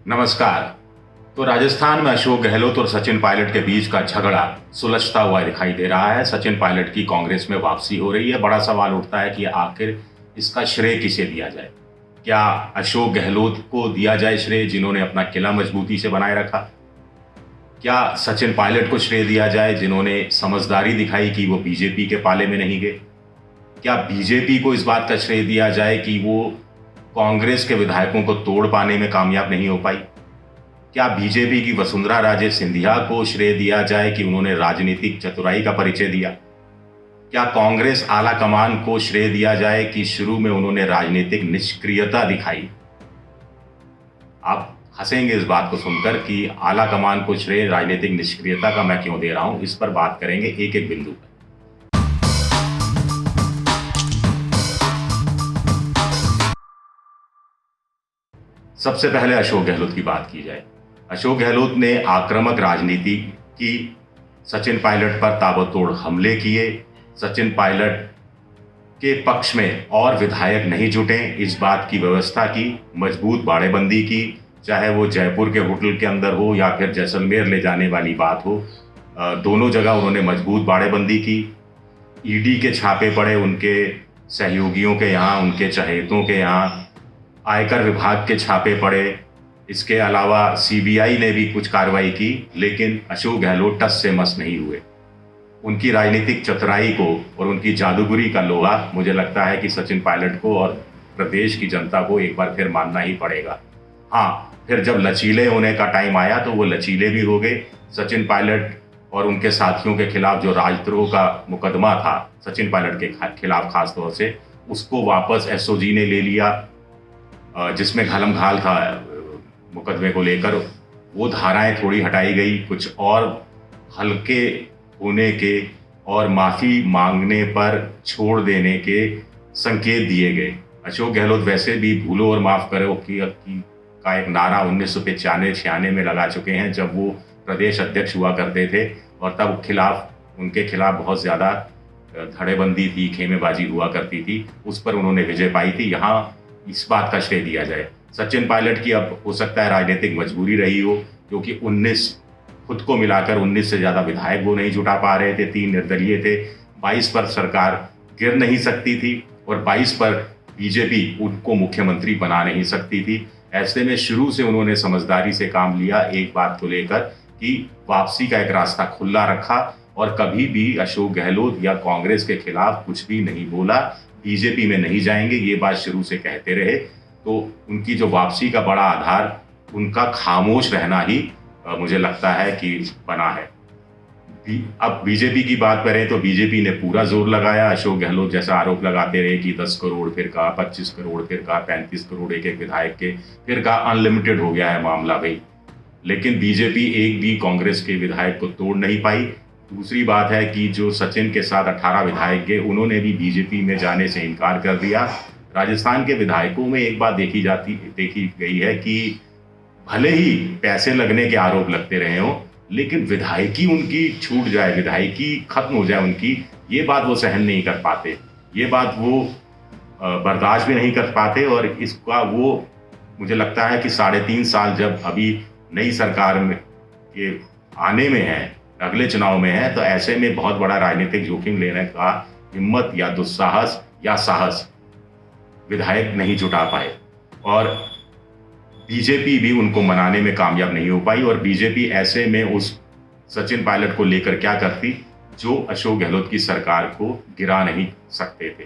नमस्कार। तो राजस्थान में अशोक गहलोत और सचिन पायलट के बीच का झगड़ा सुलझता हुआ दिखाई दे रहा है। सचिन पायलट की कांग्रेस में वापसी हो रही है। बड़ा सवाल उठता है कि आखिर इसका श्रेय किसे दिया जाए। क्या अशोक गहलोत को दिया जाए श्रेय, जिन्होंने अपना किला मजबूती से बनाए रखा? क्या सचिन पायलट को श्रेय दिया जाए, जिन्होंने समझदारी दिखाई कि वो बीजेपी के पाले में नहीं गए? क्या बीजेपी को इस बात का श्रेय दिया जाए कि वो कांग्रेस के विधायकों को तोड़ पाने में कामयाब नहीं हो पाई? क्या बीजेपी की वसुंधरा राजे सिंधिया को श्रेय दिया जाए कि उन्होंने राजनीतिक चतुराई का परिचय दिया? क्या कांग्रेस आला कमान को श्रेय दिया जाए कि शुरू में उन्होंने राजनीतिक निष्क्रियता दिखाई? आप हंसेंगे इस बात को सुनकर कि आला कमान को श्रेय राजनीतिक निष्क्रियता का मैं क्यों दे रहा हूं। इस पर बात करेंगे एक एक बिंदु पर। सबसे पहले अशोक गहलोत की बात की जाए। अशोक गहलोत ने आक्रामक राजनीति की, सचिन पायलट पर ताबड़तोड़ हमले किए, सचिन पायलट के पक्ष में और विधायक नहीं जुटे इस बात की व्यवस्था की, मजबूत बाड़ेबंदी की, चाहे वो जयपुर के होटल के अंदर हो या फिर जैसलमेर ले जाने वाली बात हो, दोनों जगह उन्होंने मजबूत बाड़ेबंदी की। ईडी के छापे पड़े उनके सहयोगियों के यहाँ, उनके चहेतों के यहाँ, आयकर विभाग के छापे पड़े, इसके अलावा सीबीआई ने भी कुछ कार्रवाई की, लेकिन अशोक गहलोत टस से मस नहीं हुए। उनकी राजनीतिक चतुराई को और उनकी जादूगरी का लोहा मुझे लगता है कि सचिन पायलट को और प्रदेश की जनता को एक बार फिर मानना ही पड़ेगा। हाँ, फिर जब लचीले होने का टाइम आया तो वो लचीले भी हो गए। सचिन पायलट और उनके साथियों के खिलाफ जो राजद्रोह का मुकदमा था सचिन पायलट के खिलाफ खासतौर से, उसको वापस एसओजी ने ले लिया, जिसमें घालम-घाल था मुकदमे को लेकर। वो धाराएं थोड़ी हटाई गई, कुछ और हल्के होने के और माफ़ी मांगने पर छोड़ देने के संकेत दिए गए। अशोक गहलोत वैसे भी भूलो और माफ़ करो की का एक नारा 1995-96 में लगा चुके हैं, जब वो प्रदेश अध्यक्ष हुआ करते थे, और तब उनके खिलाफ बहुत ज़्यादा धड़ेबंदी थी, खेमेबाजी हुआ करती थी, उस पर उन्होंने विजय पाई थी। यहाँ इस बात का श्रेय दिया जाए। सचिन पायलट की अब हो सकता है राजनीतिक मजबूरी रही हो, क्योंकि 19 खुद को मिलाकर 19 से ज़्यादा विधायक वो नहीं जुटा पा रहे थे, 3 निर्दलीय थे, 22 पर सरकार गिर नहीं सकती थी और 22 पर बीजेपी उनको मुख्यमंत्री बना नहीं सकती थी। ऐसे में शुरू से उन्होंने समझदारी से काम लिया, एक बात को लेकर कि वापसी का एक रास्ता खुला रखा और कभी भी अशोक गहलोत या कांग्रेस के खिलाफ कुछ भी नहीं बोला। बीजेपी में नहीं जाएंगे ये बात शुरू से कहते रहे। तो उनकी जो वापसी का बड़ा आधार उनका खामोश रहना ही मुझे लगता है कि बना है। अब बीजेपी की बात करें तो बीजेपी ने पूरा जोर लगाया। अशोक गहलोत जैसा आरोप लगाते रहे कि 10 करोड़, फिर कहा 25 करोड़, फिर कहा 35 करोड़ एक एक विधायक के, फिर कहा अनलिमिटेड हो गया है मामला भाई। लेकिन बीजेपी एक भी कांग्रेस के विधायक को तोड़ नहीं पाई। दूसरी बात है कि जो सचिन के साथ 18 विधायक गए, उन्होंने भी बीजेपी में जाने से इनकार कर दिया। राजस्थान के विधायकों में एक बात देखी गई है कि भले ही पैसे लगने के आरोप लगते रहे हों, लेकिन विधायकी उनकी छूट जाए, विधायकी खत्म हो जाए उनकी, ये बात वो सहन नहीं कर पाते, ये बात वो बर्दाश्त भी नहीं कर पाते। और इसका वो मुझे लगता है कि 3.5 साल जब अभी नई सरकार में के आने में है, अगले चुनाव में है, तो ऐसे में बहुत बड़ा राजनीतिक जोखिम लेने का हिम्मत या दुस्साहस या साहस विधायक नहीं जुटा पाए और बीजेपी भी उनको मनाने में कामयाब नहीं हो पाई। और बीजेपी ऐसे में उस सचिन पायलट को लेकर क्या करती जो अशोक गहलोत की सरकार को गिरा नहीं सकते थे।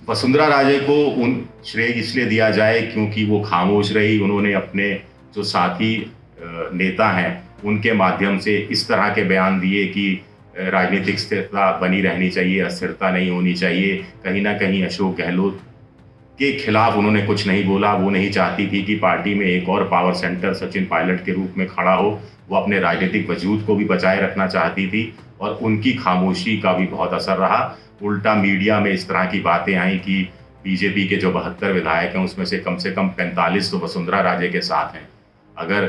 वसुंधरा राजे को उन श्रेय इसलिए दिया जाए क्योंकि वो खामोश रही। उन्होंने अपने जो साथी नेता हैं उनके माध्यम से इस तरह के बयान दिए कि राजनीतिक स्थिरता बनी रहनी चाहिए, अस्थिरता नहीं होनी चाहिए। कहीं ना कहीं अशोक गहलोत के खिलाफ उन्होंने कुछ नहीं बोला। वो नहीं चाहती थी कि पार्टी में एक और पावर सेंटर सचिन पायलट के रूप में खड़ा हो। वो अपने राजनीतिक वजूद को भी बचाए रखना चाहती थी और उनकी खामोशी का भी बहुत असर रहा। उल्टा मीडिया में इस तरह की बातें आई कि बीजेपी के जो 72 विधायक हैं उसमें से कम 45 तो वसुंधरा राजे के साथ हैं। अगर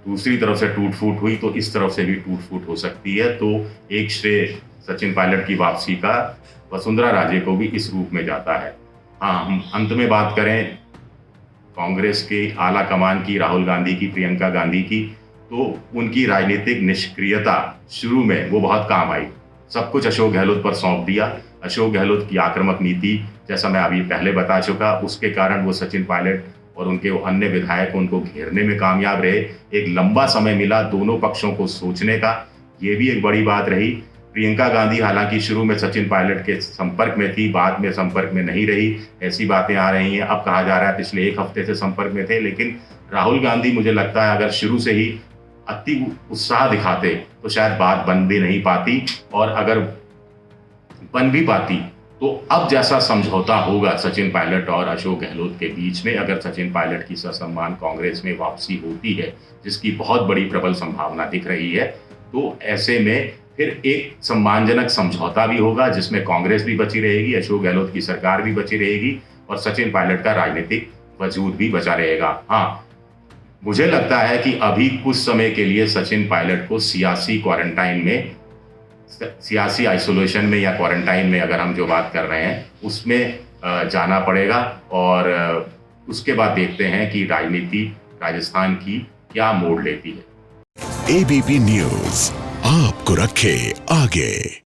दूसरी तरफ से टूट फूट हुई तो इस तरफ से भी टूट फूट हो सकती है। तो एक श्रेय सचिन पायलट की वापसी का वसुंधरा राजे को भी इस रूप में जाता है। हाँ, हम अंत में बात करें कांग्रेस के आला कमान की, राहुल गांधी की, प्रियंका गांधी की, तो उनकी राजनीतिक निष्क्रियता शुरू में वो बहुत काम आई। सब कुछ अशोक गहलोत पर सौंप दिया। अशोक गहलोत की आक्रामक नीति, जैसा मैं अभी पहले बता चुका, उसके कारण वो सचिन पायलट और उनके अन्य विधायक उनको घेरने में कामयाब रहे। एक लंबा समय मिला दोनों पक्षों को सोचने का, ये भी एक बड़ी बात रही। प्रियंका गांधी हालांकि शुरू में सचिन पायलट के संपर्क में थी, बाद में संपर्क में नहीं रही, ऐसी बातें आ रही हैं। अब कहा जा रहा है पिछले 1 हफ्ते से संपर्क में थे। लेकिन राहुल गांधी, मुझे लगता है अगर शुरू से ही अति उत्साह दिखाते तो शायद बात बन भी नहीं पाती, और अगर बन भी पाती तो अब जैसा समझौता होगा सचिन पायलट और अशोक गहलोत के बीच में, अगर सचिन पायलट की ससम्मान कांग्रेस में वापसी होती है, जिसकी बहुत बड़ी प्रबल संभावना दिख रही है, तो ऐसे में फिर एक सम्मानजनक समझौता भी होगा जिसमें कांग्रेस भी बची रहेगी, अशोक गहलोत की सरकार भी बची रहेगी और सचिन पायलट का राजनीतिक वजूद भी बचा रहेगा। हाँ, मुझे लगता है कि अभी कुछ समय के लिए सचिन पायलट को सियासी क्वारंटाइन में, सियासी आइसोलेशन में या क्वारंटाइन में, अगर हम जो बात कर रहे हैं उसमें जाना पड़ेगा, और उसके बाद देखते हैं कि राजनीति राजस्थान की क्या मोड़ लेती है। एबीपी न्यूज आपको रखे आगे।